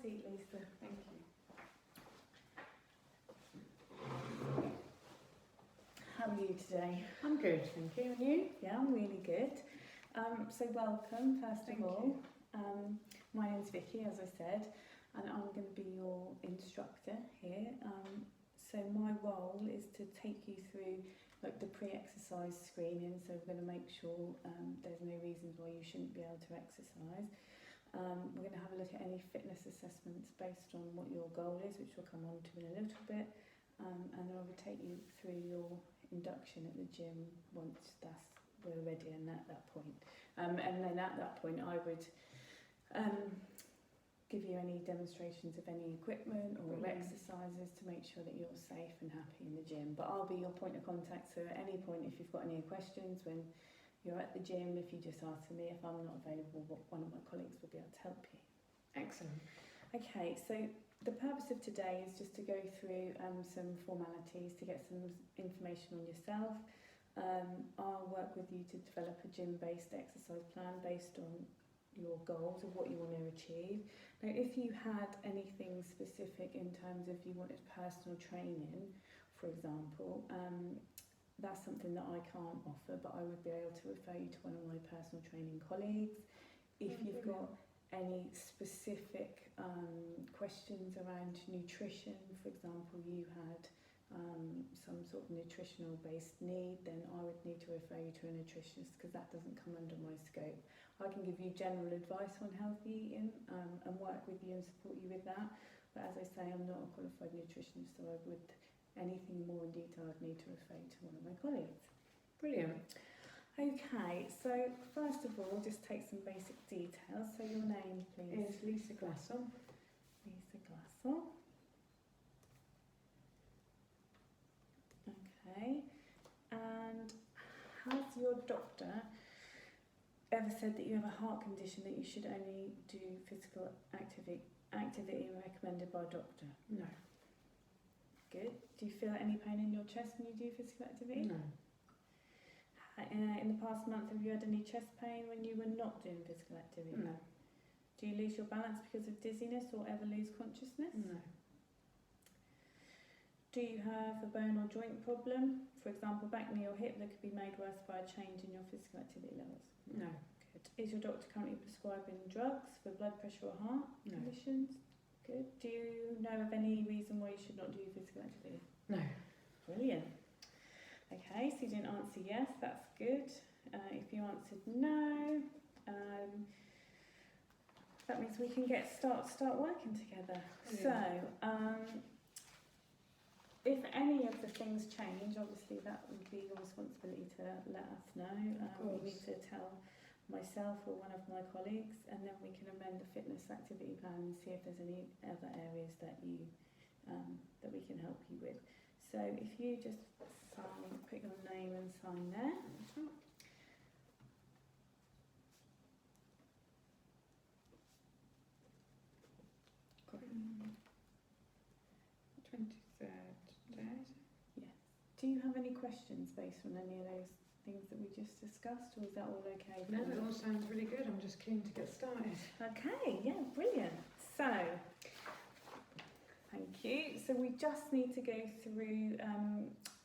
seat, Lisa. Thank you. How are you today? I'm good, thank you. And you? Yeah, I'm really good. So welcome, first Thank of all. My name's Vicky, as I said, and I'm going to be your instructor here. So my role is to take you through like the pre-exercise screening. So we're going to make sure there's no reasons why you shouldn't be able to exercise. We're going to have a look at any fitness assessments based on what your goal is, which we'll come on to in a little bit. And then I will take you through your induction at the gym once we're ready and at that point. And then at that point I would give you any demonstrations of any equipment or exercises to make sure that you're safe and happy in the gym. But I'll be your point of contact, so at any point if you've got any questions when you're at the gym, if you just ask for me, if I'm not available, one of my colleagues will be able to help you. Excellent. Okay, so the purpose of today is just to go through some formalities to get some information on yourself. I'll work with you to develop a gym-based exercise plan based on your goals of what you want to achieve. Now, if you had anything specific in terms of you wanted personal training, for example, that's something that I can't offer, but I would be able to refer you to one of my personal training colleagues. If you've got any specific questions around nutrition, for example, you had some sort of nutritional based need, then I would need to refer you to a nutritionist because that doesn't come under my scope. I can give you general advice on healthy eating and work with you and support you with that, but as I say, I'm not a qualified nutritionist, so I would, anything more in detail, I'd need to refer you to one of my colleagues. Brilliant. Okay, so first of all, just take some basic details. So your name, please. Is Lisa Glassell. Lisa Glassell. Okay, and has your doctor ever said that you have a heart condition that you should only do physical activity recommended by a doctor? No. Good. Do you feel any pain in your chest when you do physical activity? No. In the past month, have you had any chest pain when you were not doing physical activity? No. Do you lose your balance because of dizziness or ever lose consciousness? No. Do you have a bone or joint problem? For example, back, knee or hip that could be made worse by a change in your physical activity levels? No. Good. Is your doctor currently prescribing drugs for blood pressure or heart conditions? Good. Do you know of any reason why you should not do physical activity? No. Brilliant. Okay, so you didn't answer yes, that's good. If you answered no, that means we can start working together. Brilliant. So, if any of the things change, obviously that would be your responsibility to let us know. You need to tell myself or one of my colleagues, and then we can amend the fitness activity plan and see if there's any other areas that that we can help you with. So if you just put your name and sign there. 23rd today. Yes. Do you have any questions based on any of those things that we just discussed, or is that all okay? No, it all sounds really good. I'm just keen to get started. Okay, yeah, brilliant. So, thank you. So we just need to go through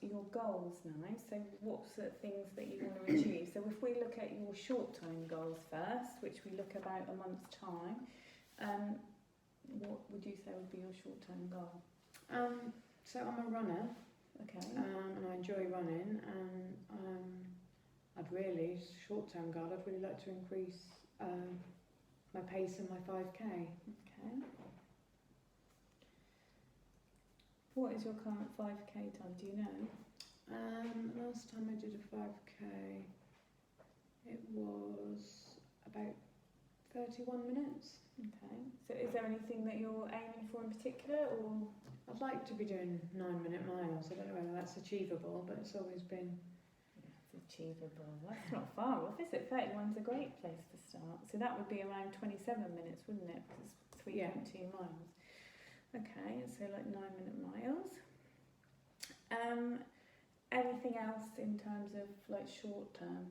your goals now. So what's the things that you want to achieve? So if we look at your short-term goals first, which we look about a month's time, what would you say would be your short-term goal? So I'm a runner. Okay. And I enjoy running, and I'd really, short-term goal, I'd really like to increase my pace in my 5k. Okay. What is your current 5k time, do you know? Last time I did a 5k, it was about 31 minutes. Okay. So is there anything that you're aiming for in particular, or? I'd like to be doing 9-minute miles. I don't know whether that's achievable, but it's always been... It's achievable. That's not far off, is it? 31's a great place to start. So that would be around 27 minutes, wouldn't it? Because it's 3.2 miles. Okay, so like 9-minute miles. Anything else in terms of like short term?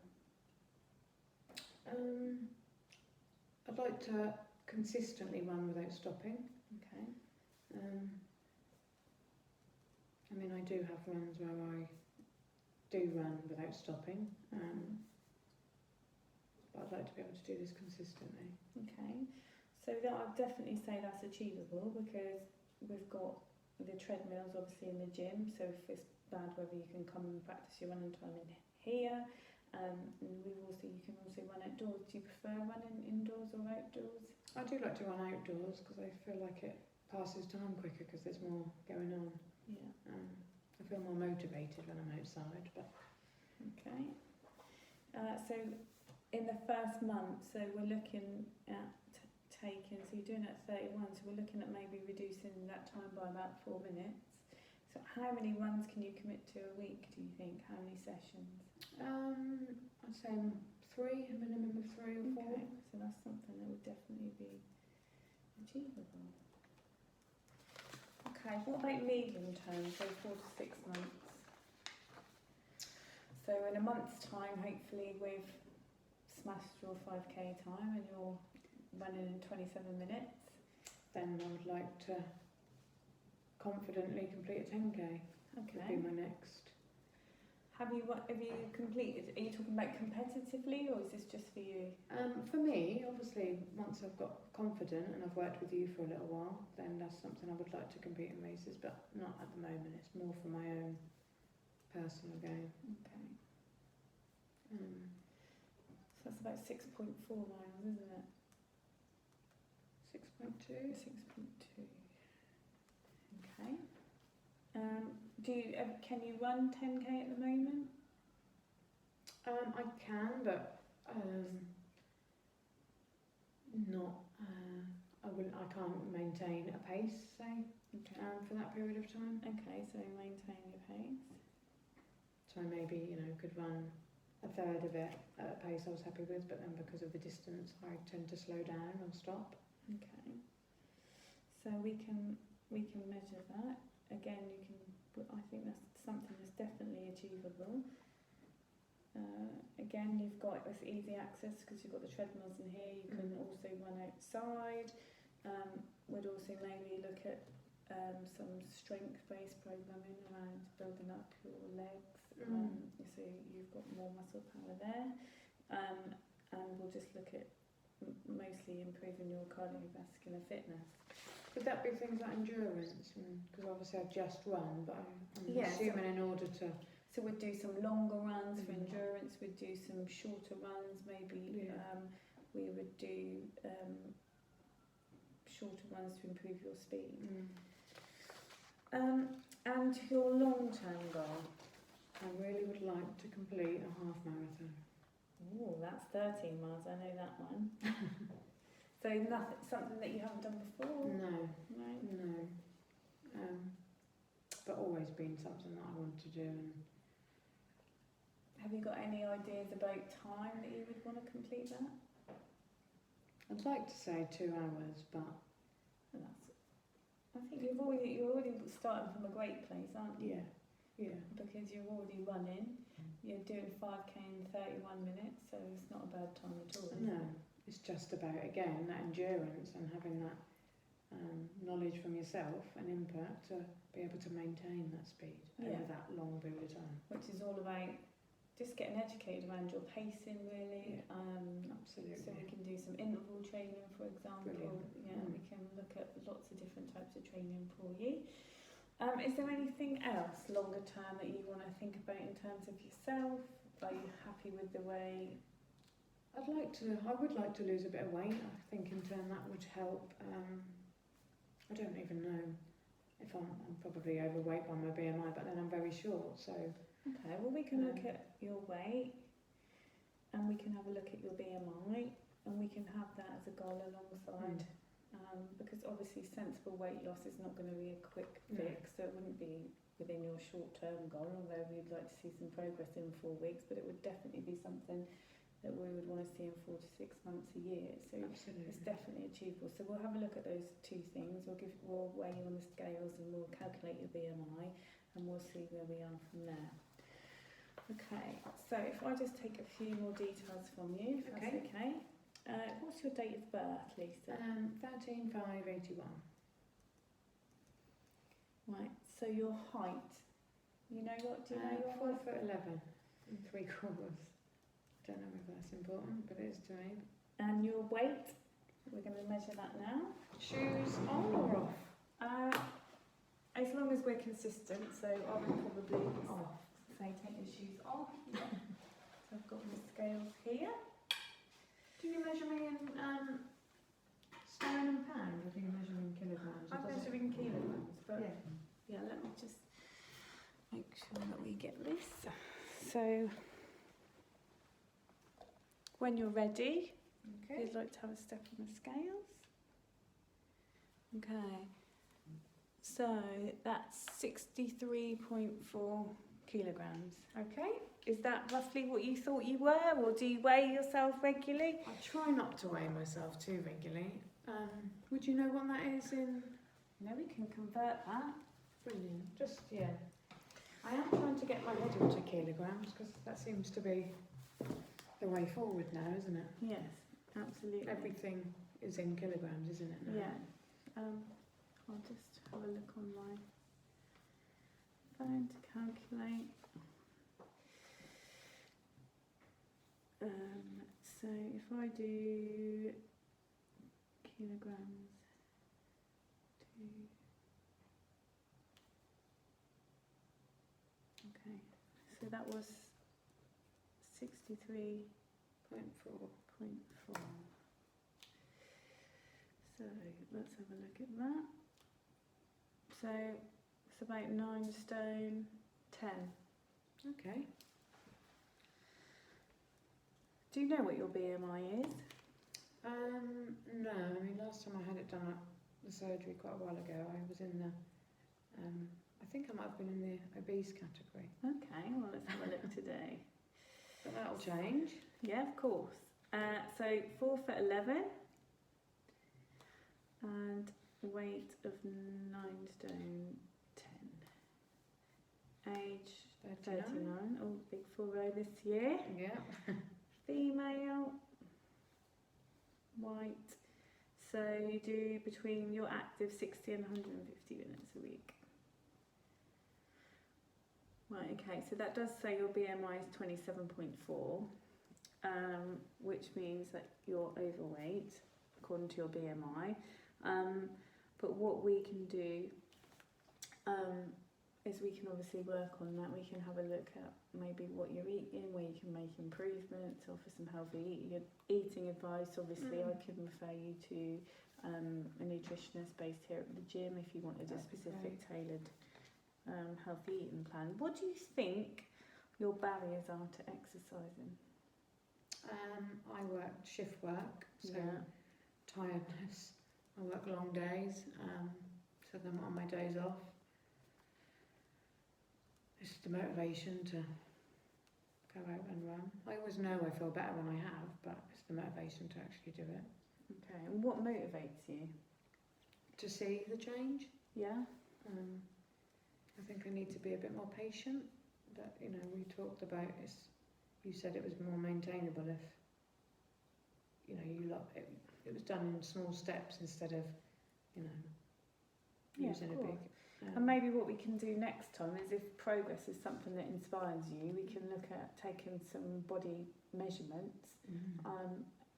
I'd like to consistently run without stopping. Okay. I mean, I do have runs where I do run without stopping, but I'd like to be able to do this consistently. Okay. So that I'd definitely say that's achievable because we've got the treadmills obviously in the gym. So if it's bad weather, you can come and practice your running time in here. And you can also run outdoors. Do you prefer running indoors or outdoors? I do like to run outdoors because I feel like it passes time quicker because there's more going on. Yeah. I feel more motivated when I'm outside. But okay. So in the first month, so we're looking at taking, so you're doing it at 31, so we're looking at maybe reducing that time by about 4 minutes. So how many runs can you commit to a week, do you think? How many sessions? I'd say 3, a minimum of 3 or 4. Okay, so that's something that would definitely be achievable. Okay, what about medium term, so 4 to 6 months? So in a month's time, hopefully we've smashed your 5k time and you're running in 27 minutes. Then I would like to confidently complete a 10k. Okay. Would be my next. Have you completed, are you talking about competitively or is this just for you? For me, obviously, once I've got confident and I've worked with you for a little while, then that's something I would like to compete in races, but not at the moment. It's more for my own personal gain. Okay. So that's about 6.4 miles, isn't it? 6.2. 6.2. Okay. Can you run 10k at the moment? I can, but not. I can't maintain a pace, say, for that period of time. Okay, so maintain your pace. So I maybe could run a third of it at a pace I was happy with, but then because of the distance, I tend to slow down or stop. Okay. So we can measure that. Again, I think that's something that's definitely achievable. Again, you've got this easy access because you've got the treadmills in here. You can also run outside. We'd also maybe look at some strength-based programming around building up your legs. So you've got more muscle power there. And we'll just look at mostly improving your cardiovascular fitness. Could that be things like endurance? Because obviously I've just run, but I'm assuming in order to... So we'd do some longer runs for endurance, we'd do some shorter runs, maybe we would do shorter runs to improve your speed. And your long-term goal? I really would like to complete a half marathon. Oh, that's 13 miles, I know that one. So something that you haven't done before? No. But always been something that I want to do. And have you got any ideas about time that you would want to complete that? I'd like to say 2 hours, but I think you're already starting from a great place, aren't you? Yeah. Because you're already running. You're doing 5k in 31 minutes, so it's not a bad time at all. No, it's just about, again, that endurance and having that knowledge from yourself and input to be able to maintain that speed over that long period of time. Which is all about just getting educated around your pacing, really. Absolutely. So we can do some interval training, for example. Brilliant. Yeah, we can look at lots of different types of training for you. Is there anything else longer term that you want to think about in terms of yourself? Are you happy with the way? I would like to lose a bit of weight. I think in turn that would help. I don't even know if I'm probably overweight by my BMI, but then I'm very short, so... Okay, well we can look at your weight and we can have a look at your BMI and we can have that as a goal alongside because obviously sensible weight loss is not going to be a quick fix, so it wouldn't be within your short-term goal, although we'd like to see some progress in 4 weeks, but it would definitely be something that we would want to see in 4 to 6 months a year. So absolutely. It's definitely achievable. So we'll have a look at those 2 things. We'll weigh you on the scales and we'll calculate your BMI and we'll see where we are from there. Okay, so if I just take a few more details from you, if that's okay. What's your date of birth, Lisa? 13/5/81. Right, so your height. Do you know your 4 foot 11 and 3/4. Don't know if that's important, but it is to me. And your weight? We're going to measure that now. Shoes on or off? As long as we're consistent, so I would probably say take your shoes off. Yeah. So I've got my scales here. Do you measure me in stone and pound, or do you measure me in kilograms? I'm measuring kilograms, but Yeah. yeah, let me just make sure that we get this. So when you're ready, Okay. you'd like to have a step on the scales. Okay. So that's 63.4 kilograms. Okay. Is that roughly what you thought you were, or do you weigh yourself regularly? I try not to weigh myself too regularly. Would you know what that is in? No, we can convert that. Brilliant. Just, yeah. I am trying to get my head into kilograms, because that seems to be the way forward now, isn't it? Yes, absolutely. Everything is in kilograms, isn't it now? Yeah. I'll just have a look on my phone to calculate. So if I do kilograms to... Okay, so that was 63.4. So let's have a look at that. So it's about 9 stone 10. Okay. Do you know what your BMI is? No, I mean, last time I had it done at the surgery quite a while ago, I was in the, I think I might have been in the obese category. Okay, well let's have a look today. But that'll change. Yeah, of course. So 4 foot 11 and weight of 9 stone 10. Age 39. Oh, big 40 this year. Yeah. Female. White. So you do between, you're active 60 and 150 minutes a week. Right, okay, so that does say your BMI is 27.4, which means that you're overweight according to your BMI. But what we can do is we can obviously work on that. We can have a look at maybe what you're eating, where you can make improvements, offer some healthy eating advice. Obviously, I can refer you to a nutritionist based here at the gym if you wanted a specific tailored healthy eating plan. What do you think your barriers are to exercising? I work shift work, so Yeah. tiredness. I work long days, so then on my days off, it's the motivation to go out and run. I always know I feel better when I have, but it's the motivation to actually do it. Okay, and what motivates you? To see the change. Yeah? I think I need to be a bit more patient. That, you know, we talked about is, you said it was more maintainable if, you know, it was done in small steps instead of, you know, using a big. And maybe what we can do next time is, if progress is something that inspires you, we can look at taking some body measurements,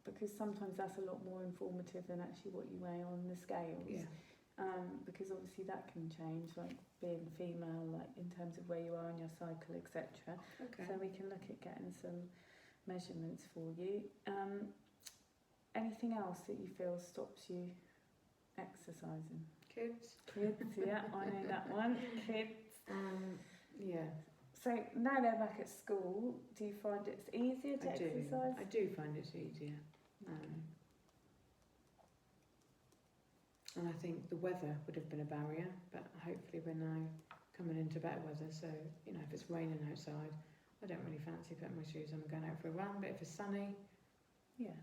because sometimes that's a lot more informative than actually what you weigh on the scales. Yeah. Because obviously that can change, like being female, like in terms of where you are in your cycle, etc. Okay. So we can look at getting some measurements for you. Anything else that you feel stops you exercising? Kids. Kids, yeah, I know that one. Kids. Yeah. So now they're back at school, do you find it's easier to exercise? I do find it's easier. And I think the weather would have been a barrier, but hopefully we're now coming into better weather, so, you know, if it's raining outside, I don't really fancy putting my shoes on and going out for a run, but if it's sunny... Yeah.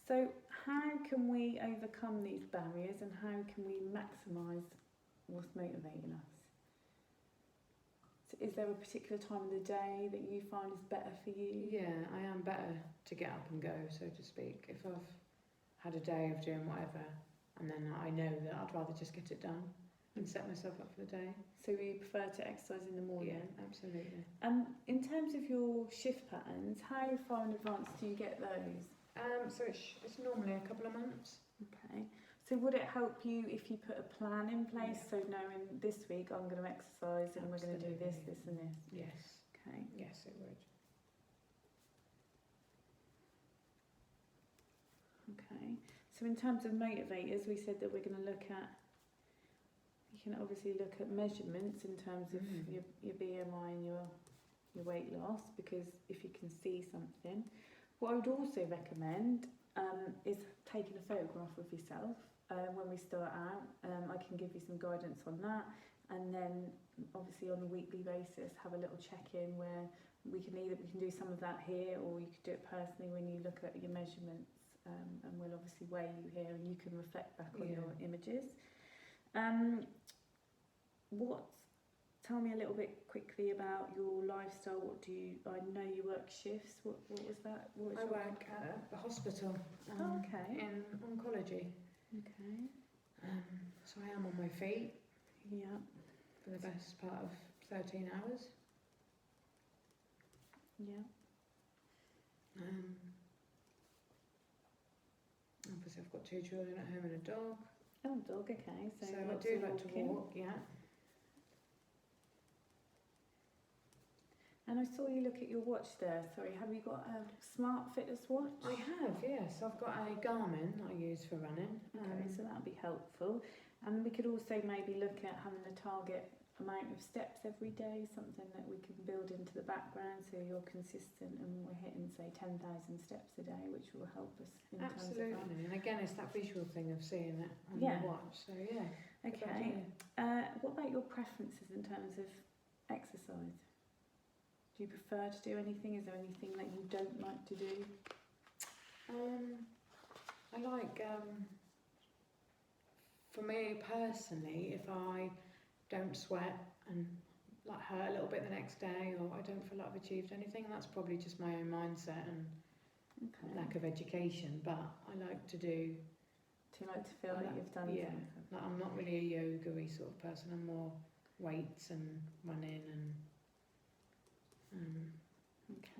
So how can we overcome these barriers, and how can we maximise what's motivating us? So is there a particular time of the day that you find is better for you? Yeah, I am better to get up and go, so to speak. If I've had a day of doing whatever, and then I know that I'd rather just get it done and set myself up for the day. So you prefer to exercise in the morning? Yeah, absolutely. In terms of your shift patterns, how far in advance do you get those? So it's normally a couple of months. Okay. So would it help you if you put a plan in place? So knowing this week I'm going to exercise and we're going to do this, this and this? Yes. Okay. Yes, it would. Okay. So in terms of motivators, we said that we're going to look at, you can obviously look at measurements in terms of your BMI and your weight loss, because if you can see something. What I would also recommend is taking a photograph of yourself when we start out. I can give you some guidance on that, and then obviously on a weekly basis have a little check-in where we can do some of that here, or you could do it personally when you look at your measurements, and we'll obviously weigh you here and you can reflect back on your images. Tell me a little bit quickly about your lifestyle. I know you work shifts. What was that? I work at the hospital in oncology. Okay. So I am on my feet. Yeah. For the best part of 13 hours. Yeah. Obviously I've got 2 children at home and a dog. Oh, dog, okay. So I do like to walk, yeah. And I saw you look at your watch there. Sorry, have you got a smart fitness watch? I have, yes. I've got a Garmin I use for running. Okay, so that'll be helpful. And we could also maybe look at having a target amount of steps every day, something that we can build into the background so you're consistent and we're hitting, say, 10,000 steps a day, which will help us in terms of that. Absolutely. And again, it's that visual thing of seeing it on the watch. So, yeah. Okay. What about your preferences in terms of exercise? Do you prefer to do anything? Is there anything that you don't like to do? I like, for me personally, if I don't sweat and like hurt a little bit the next day, or I don't feel like I've achieved anything, that's probably just my own mindset and lack of education. But I like to do. Do you like to feel like you've done something? Like I'm not really a yoga-y sort of person. I'm more weights and running and.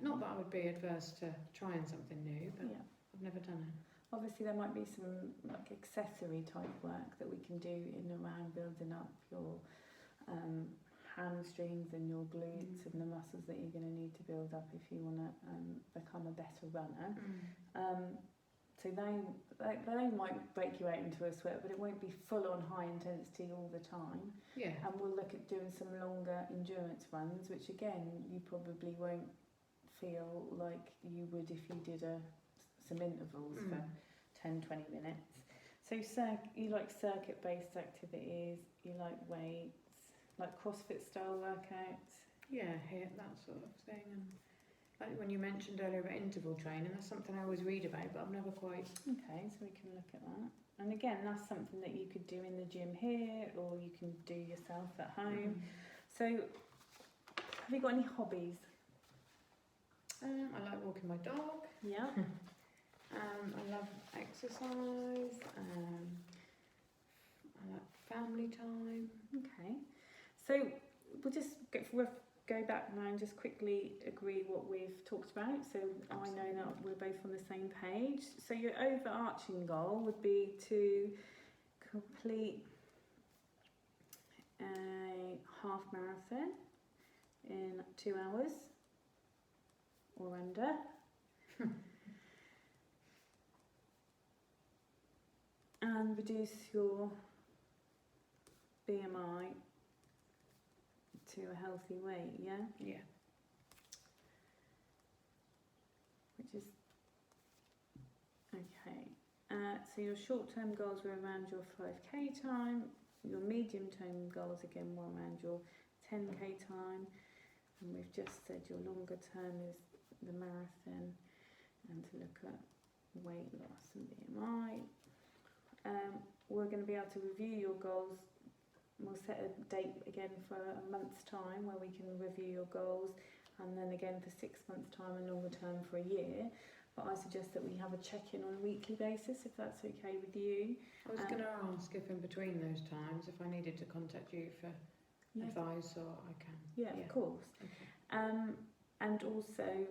Not that I would be adverse to trying something new, but I've never done it. Obviously there might be some like accessory type work that we can do in and around building up your hamstrings and your glutes and the muscles that you're going to need to build up if you want to become a better runner. So they might break you out into a sweat, but it won't be full on high intensity all the time. Yeah. And we'll look at doing some longer endurance runs, which again you probably won't feel like you would if you did some intervals for 10-20 minutes. So you like circuit-based activities, you like weights, like CrossFit style workouts? Yeah, that sort of thing. And like when you mentioned earlier about interval training, that's something I always read about, but I've never quite. Okay, so we can look at that. And again, that's something that you could do in the gym here, or you can do yourself at home. So, have you got any hobbies? I like walking my dog. Yeah. I love exercise. I like family time. Okay. So we'll just go back now and just quickly agree what we've talked about. So absolutely. I know that we're both on the same page. So your overarching goal would be to complete a half marathon in 2 hours or under. And reduce your BMI to a healthy weight, yeah? Yeah. Which is, okay. So your short-term goals were around your 5k time. Your medium-term goals, again, were around your 10k time. And we've just said your longer term is the marathon and to look at weight loss and BMI. We're going to be able to review your goals we'll set a date again for a month's time where we can review your goals, and then again for 6 months' time and longer term for a year. But I suggest that we have a check-in on a weekly basis, if that's okay with you. I was going to ask if in between those times, if I needed to contact you for advice, or I can. Yeah, of course. Okay. And also,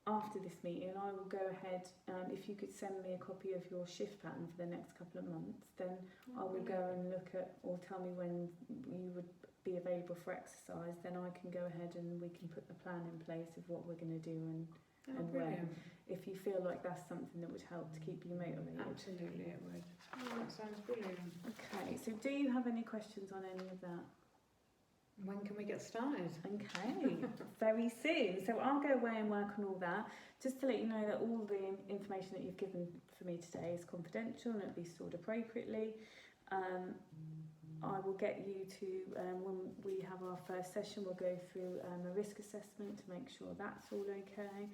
after this meeting, I will go ahead, if you could send me a copy of your shift pattern for the next couple of months, then I will go and look at, or tell me when you would be available for exercise, then I can go ahead and we can put the plan in place of what we're going to do and when. If you feel like that's something that would help to keep you motivated. Absolutely, it would. Oh, that sounds brilliant. Okay, so do you have any questions on any of that? When can we get started? Okay, very soon. So I'll go away and work on all that. Just to let you know that all the information that you've given for me today is confidential and it'll be stored appropriately. I will get you to, when we have our first session, we'll go through a risk assessment to make sure that's all okay.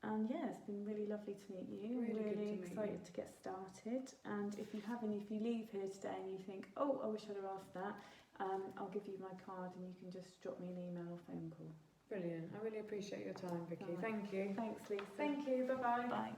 And yeah, it's been really lovely to meet you. Really excited to get started. And if you leave here today and you think, oh, I wish I'd have asked that, I'll give you my card and you can just drop me an email or phone call. Brilliant. I really appreciate your time, Vicky. Right. Thank you. Thanks, Lisa. Thank you. Bye-bye. Bye.